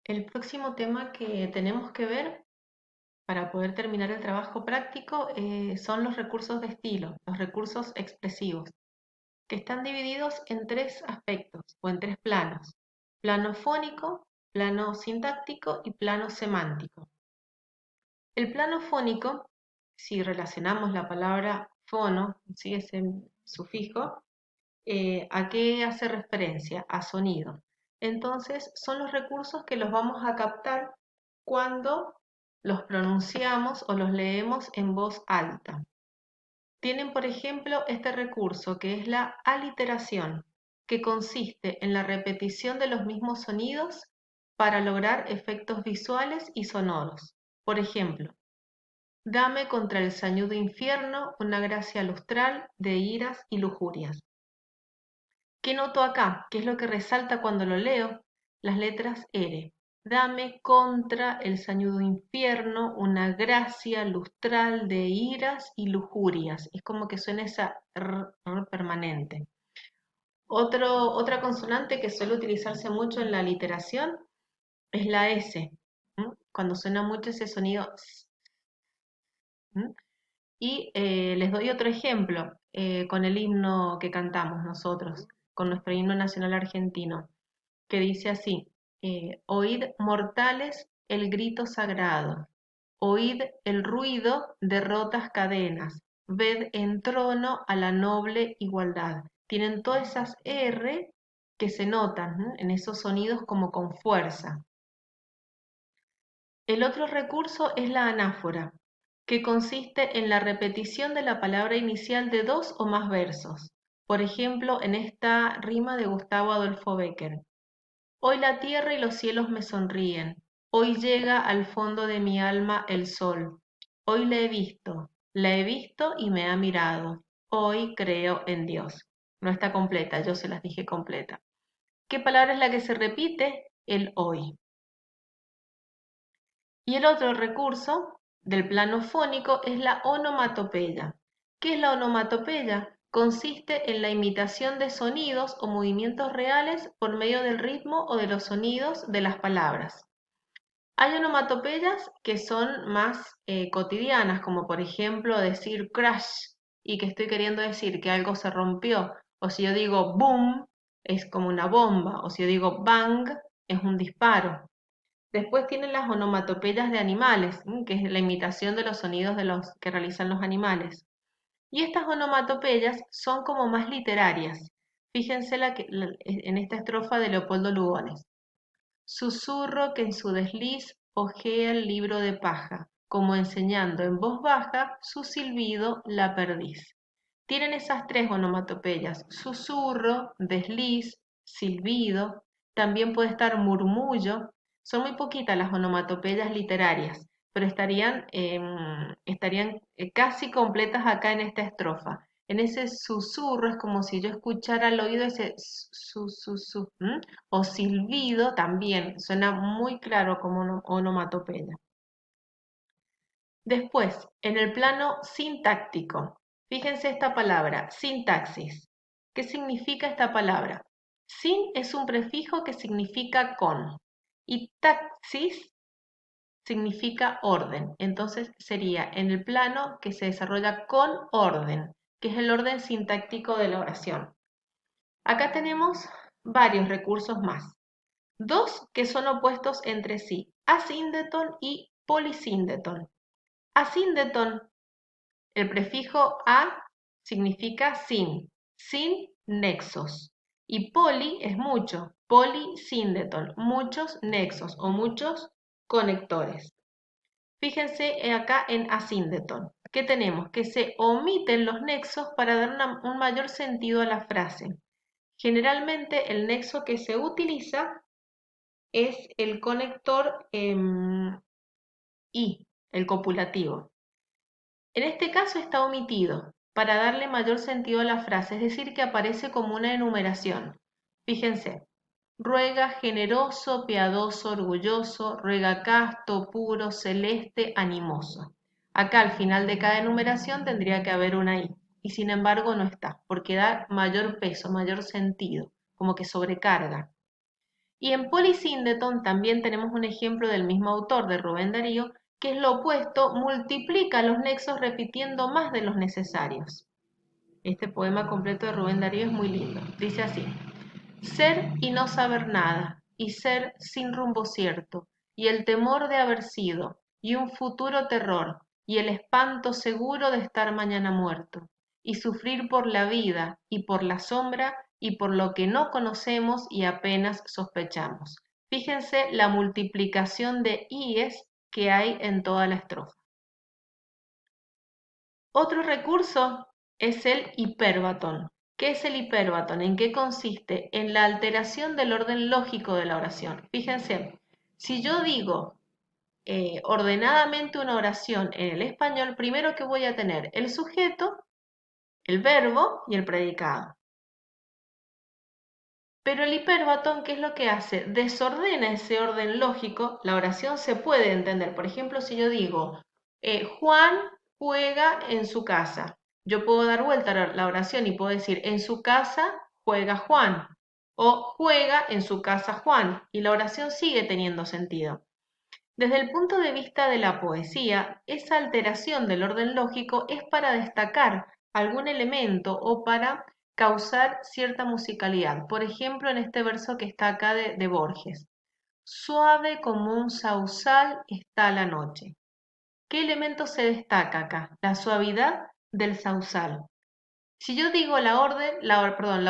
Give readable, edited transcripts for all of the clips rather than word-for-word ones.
El próximo tema que tenemos que ver para poder terminar el trabajo práctico son los recursos de estilo, los recursos expresivos, que están divididos en tres aspectos o en tres planos: plano fónico, plano sintáctico y plano semántico. El plano fónico, si relacionamos la palabra fono, ¿sí? Ese sufijo, ¿a qué hace referencia? A sonido. Entonces, son los recursos que los vamos a captar cuando los pronunciamos o los leemos en voz alta. Tienen, por ejemplo, este recurso que es la aliteración, que consiste en la repetición de los mismos sonidos para lograr efectos visuales y sonoros. Por ejemplo, dame contra el sañudo infierno una gracia lustral de iras y lujurias. ¿Qué noto acá? ¿Qué es lo que resalta cuando lo leo? Las letras R. Dame contra el sañudo infierno una gracia lustral de iras y lujurias. Es como que suena esa R permanente. Otra consonante que suele utilizarse mucho en la literación es la S. Cuando suena mucho ese sonido S. Y les doy otro ejemplo con el himno que cantamos nosotros, con nuestro himno nacional argentino, que dice así: oíd mortales el grito sagrado, oíd el ruido de rotas cadenas, ved en trono a la noble igualdad. Tienen todas esas R que se notan, ¿no?, en esos sonidos como con fuerza. El otro recurso es la anáfora, que consiste en la repetición de la palabra inicial de dos o más versos. Por ejemplo, en esta rima de Gustavo Adolfo Bécquer: hoy la tierra y los cielos me sonríen, hoy llega al fondo de mi alma el sol, hoy la he visto y me ha mirado, hoy creo en Dios. No está completa, yo se las dije completa. ¿Qué palabra es la que se repite? El hoy. Y el otro recurso del plano fónico es la onomatopeya. ¿Qué es la onomatopeya? Consiste en la imitación de sonidos o movimientos reales por medio del ritmo o de los sonidos de las palabras. Hay onomatopeyas que son más cotidianas, como por ejemplo decir crash y que estoy queriendo decir que algo se rompió. O si yo digo boom, es como una bomba. O si yo digo bang, es un disparo. Después tienen las onomatopeyas de animales, que es la imitación de los sonidos de los que realizan los animales. Y estas onomatopeyas son como más literarias. Fíjense en esta estrofa de Leopoldo Lugones: susurro que en su desliz hojea el libro de paja, como enseñando en voz baja su silbido la perdiz. Tienen esas tres onomatopeyas: susurro, desliz, silbido. También puede estar murmullo. Son muy poquitas las onomatopeyas literarias, pero estarían casi completas acá en esta estrofa. En ese susurro es como si yo escuchara al oído ese o silbido también, suena muy claro como onomatopeya. Después, en el plano sintáctico, fíjense esta palabra, sintaxis. ¿Qué significa esta palabra? Sin es un prefijo que significa con y taxis significa orden. Entonces sería en el plano que se desarrolla con orden, que es el orden sintáctico de la oración. Acá tenemos varios recursos más. Dos que son opuestos entre sí: asíndeton y polisíndeton. Asíndeton, el prefijo a significa sin nexos. Y poli es mucho, polisíndeton, muchos nexos o muchos conectores. Fíjense acá en asíndeton. ¿Qué tenemos? Que se omiten los nexos para dar un mayor sentido a la frase. Generalmente el nexo que se utiliza es el conector I, el copulativo. En este caso está omitido para darle mayor sentido a la frase, es decir, que aparece como una enumeración. Fíjense: ruega generoso, piadoso, orgulloso, ruega casto, puro, celeste, animoso. Acá al final de cada enumeración tendría que haber una I, y sin embargo no está, porque da mayor peso, mayor sentido, como que sobrecarga. Y en Polisíndeton también tenemos un ejemplo del mismo autor, de Rubén Darío, que es lo opuesto, multiplica los nexos repitiendo más de los necesarios. Este poema completo de Rubén Darío es muy lindo. Dice así: ser y no saber nada, y ser sin rumbo cierto, y el temor de haber sido, y un futuro terror, y el espanto seguro de estar mañana muerto, y sufrir por la vida, y por la sombra, y por lo que no conocemos y apenas sospechamos. Fíjense la multiplicación de íes que hay en toda la estrofa. Otro recurso es el hipérbaton. ¿Qué es el hipérbaton? ¿En qué consiste? En la alteración del orden lógico de la oración. Fíjense, si yo digo ordenadamente una oración en el español, primero que voy a tener el sujeto, el verbo y el predicado. Pero el hipérbaton, ¿qué es lo que hace? Desordena ese orden lógico, la oración se puede entender. Por ejemplo, si yo digo, Juan juega en su casa, yo puedo dar vuelta a la oración y puedo decir, en su casa juega Juan, o juega en su casa Juan, y la oración sigue teniendo sentido. Desde el punto de vista de la poesía, esa alteración del orden lógico es para destacar algún elemento o para causar cierta musicalidad. Por ejemplo, en este verso que está acá de Borges. Suave como un sausal está la noche. ¿Qué elemento se destaca acá? La suavidad del sausal. Si yo digo la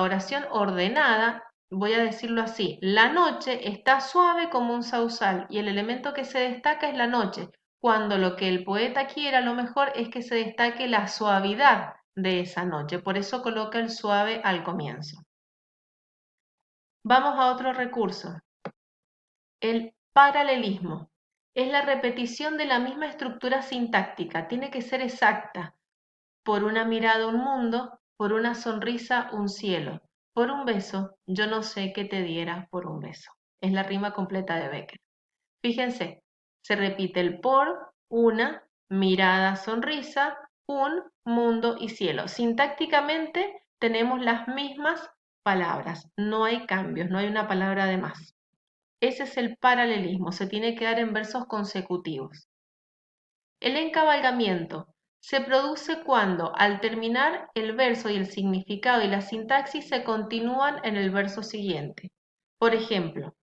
oración ordenada, voy a decirlo así: la noche está suave como un sausal y el elemento que se destaca es la noche, cuando lo que el poeta quiere a lo mejor es que se destaque la suavidad de esa noche, por eso coloca el suave al comienzo. Vamos a otro recurso, el paralelismo. Es la repetición de la misma estructura sintáctica, tiene que ser exacta. Por una mirada un mundo, por una sonrisa un cielo, por un beso yo no sé qué te diera por un beso. Es la rima completa de Becker. Fíjense, se repite el por, una, mirada, sonrisa, un, mundo y cielo. Sintácticamente tenemos las mismas palabras, no hay cambios, no hay una palabra de más. Ese es el paralelismo, se tiene que dar en versos consecutivos. El encabalgamiento se produce cuando, al terminar el verso y el significado y la sintaxis se continúan en el verso siguiente. Por ejemplo,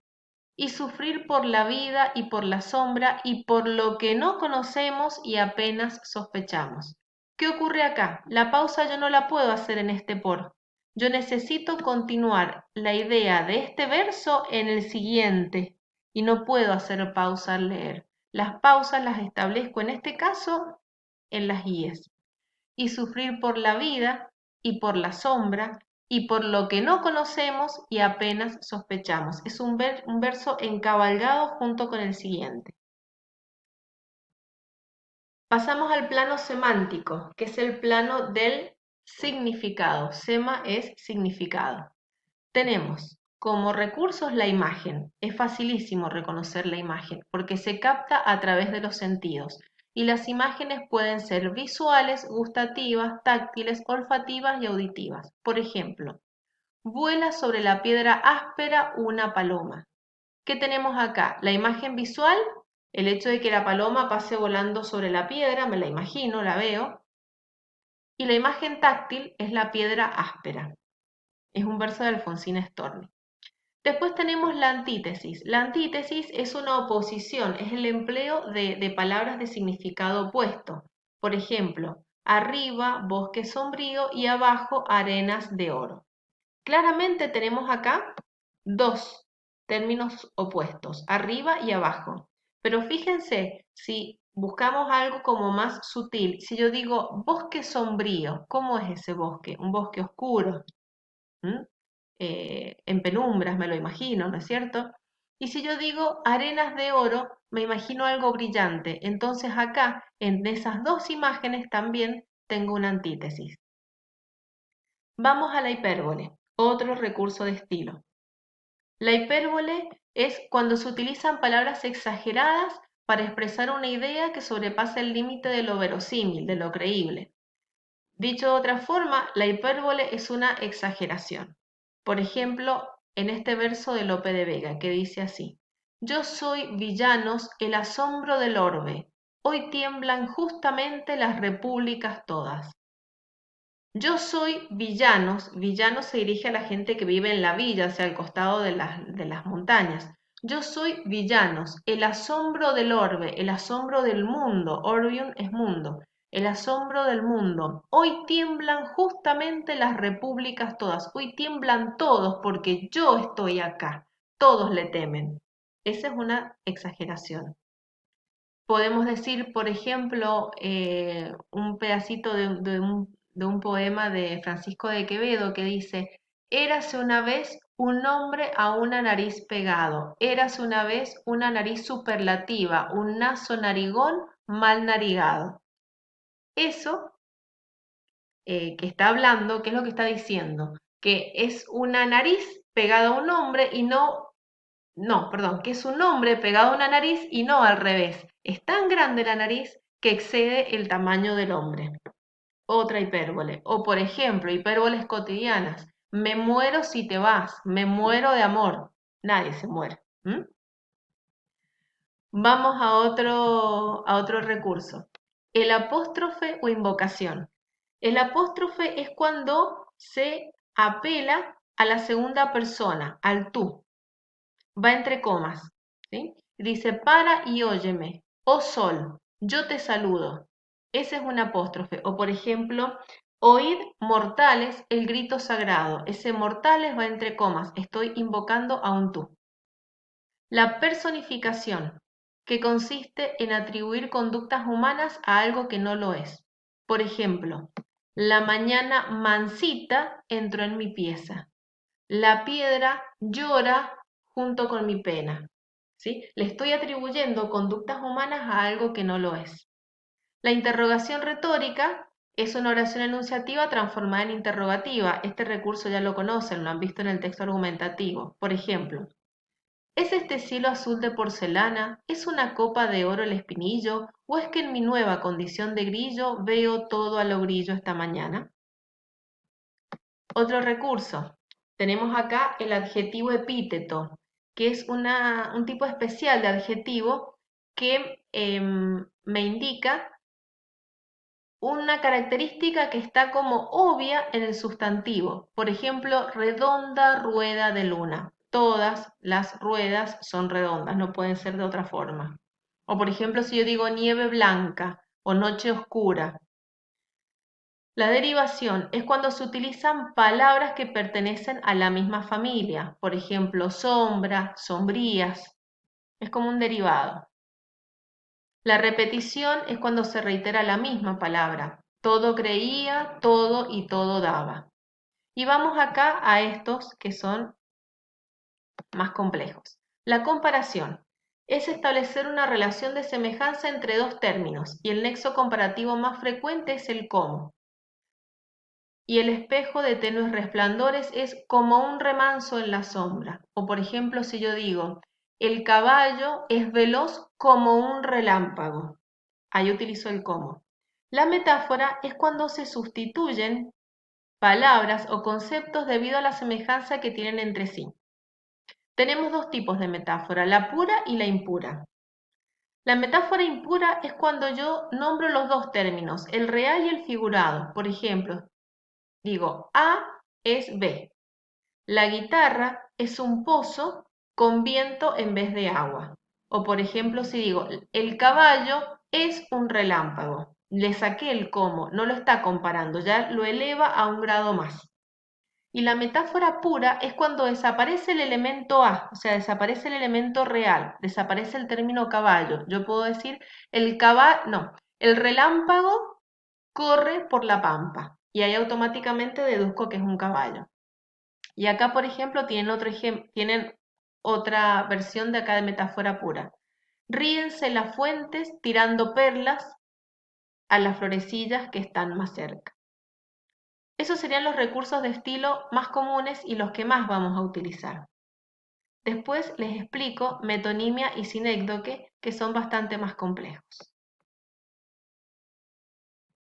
y sufrir por la vida y por la sombra y por lo que no conocemos y apenas sospechamos. ¿Qué ocurre acá? La pausa yo no la puedo hacer en este por. Yo necesito continuar la idea de este verso en el siguiente y no puedo hacer pausa al leer. Las pausas las establezco en este caso en las guías. Y sufrir por la vida y por la sombra y por lo que no conocemos y apenas sospechamos. Es un verso encabalgado junto con el siguiente. Pasamos al plano semántico, que es el plano del significado. Sema es significado. Tenemos como recursos la imagen. Es facilísimo reconocer la imagen porque se capta a través de los sentidos. Y las imágenes pueden ser visuales, gustativas, táctiles, olfativas y auditivas. Por ejemplo, vuela sobre la piedra áspera una paloma. ¿Qué tenemos acá? La imagen visual, el hecho de que la paloma pase volando sobre la piedra, me la imagino, la veo. Y la imagen táctil es la piedra áspera. Es un verso de Alfonsina Storni. Después tenemos la antítesis. La antítesis es una oposición, es el empleo de palabras de significado opuesto. Por ejemplo, arriba, bosque sombrío y abajo, arenas de oro. Claramente tenemos acá dos términos opuestos, arriba y abajo. Pero fíjense, si buscamos algo como más sutil, si yo digo bosque sombrío, ¿cómo es ese bosque? Un bosque oscuro, en penumbras, me lo imagino, ¿no es cierto? Y si yo digo arenas de oro, me imagino algo brillante. Entonces acá, en esas dos imágenes también tengo una antítesis. Vamos a la hipérbole, otro recurso de estilo. La hipérbole es cuando se utilizan palabras exageradas para expresar una idea que sobrepasa el límite de lo verosímil, de lo creíble. Dicho de otra forma, la hipérbole es una exageración. Por ejemplo, en este verso de Lope de Vega, que dice así: Yo soy, villanos, el asombro del orbe, hoy tiemblan justamente las repúblicas todas. Yo soy villanos, villanos se dirige a la gente que vive en la villa, hacia el costado de las montañas. Yo soy villanos, el asombro del orbe, el asombro del mundo, orbium es mundo, el asombro del mundo. Hoy tiemblan justamente las repúblicas todas, hoy tiemblan todos porque yo estoy acá, todos le temen. Esa es una exageración. Podemos decir, por ejemplo, un pedacito de un poema de Francisco de Quevedo que dice: Érase una vez un hombre a una nariz pegado, érase una vez una nariz superlativa, un naso narigón mal narigado. Eso que está hablando, ¿qué es lo que está diciendo? Que es una nariz pegada a un hombre y no, perdón, que es un hombre pegado a una nariz y no al revés. Es tan grande la nariz que excede el tamaño del hombre. Otra hipérbole. O por ejemplo, hipérboles cotidianas. Me muero si te vas, me muero de amor. Nadie se muere. Vamos a otro recurso. El apóstrofe o invocación. El apóstrofe es cuando se apela a la segunda persona, al tú. Va entre comas, ¿sí? Dice: para y óyeme, oh sol, yo te saludo. Ese es un apóstrofe. O por ejemplo, oíd mortales el grito sagrado. Ese mortales va entre comas, estoy invocando a un tú. La personificación, que consiste en atribuir conductas humanas a algo que no lo es. Por ejemplo, la mañana mansita entró en mi pieza. La piedra llora junto con mi pena. ¿Sí? Le estoy atribuyendo conductas humanas a algo que no lo es. La interrogación retórica es una oración enunciativa transformada en interrogativa. Este recurso ya lo conocen, lo han visto en el texto argumentativo. Por ejemplo, ¿es este cielo azul de porcelana? ¿Es una copa de oro el espinillo? ¿O es que en mi nueva condición de grillo veo todo a lo grillo esta mañana? Otro recurso. Tenemos acá el adjetivo epíteto, que es un tipo especial de adjetivo que me indica una característica que está como obvia en el sustantivo. Por ejemplo, redonda rueda de luna. Todas las ruedas son redondas, no pueden ser de otra forma. O por ejemplo, si yo digo nieve blanca o noche oscura. La derivación es cuando se utilizan palabras que pertenecen a la misma familia. Por ejemplo, sombra, sombrías. Es como un derivado. La repetición es cuando se reitera la misma palabra. Todo creía, todo y todo daba. Y vamos acá a estos que son más complejos. La comparación es establecer una relación de semejanza entre dos términos y el nexo comparativo más frecuente es el cómo. Y el espejo de tenues resplandores es como un remanso en la sombra. O por ejemplo, si yo digo, el caballo es veloz como un relámpago. Ahí utilizo el cómo. La metáfora es cuando se sustituyen palabras o conceptos debido a la semejanza que tienen entre sí. Tenemos dos tipos de metáfora, la pura y la impura. La metáfora impura es cuando yo nombro los dos términos, el real y el figurado. Por ejemplo, digo, A es B. La guitarra es un pozo con viento en vez de agua. O por ejemplo, si digo, el caballo es un relámpago. Le saqué el cómo, no lo está comparando, ya lo eleva a un grado más. Y la metáfora pura es cuando desaparece el elemento A, o sea, desaparece el elemento real, desaparece el término caballo. Yo puedo decir, el relámpago corre por la pampa. Y ahí automáticamente deduzco que es un caballo. Y acá, por ejemplo, tienen otra versión de acá de metáfora pura. Ríense las fuentes tirando perlas a las florecillas que están más cerca. Esos serían los recursos de estilo más comunes y los que más vamos a utilizar. Después les explico metonimia y sinécdoque, que son bastante más complejos.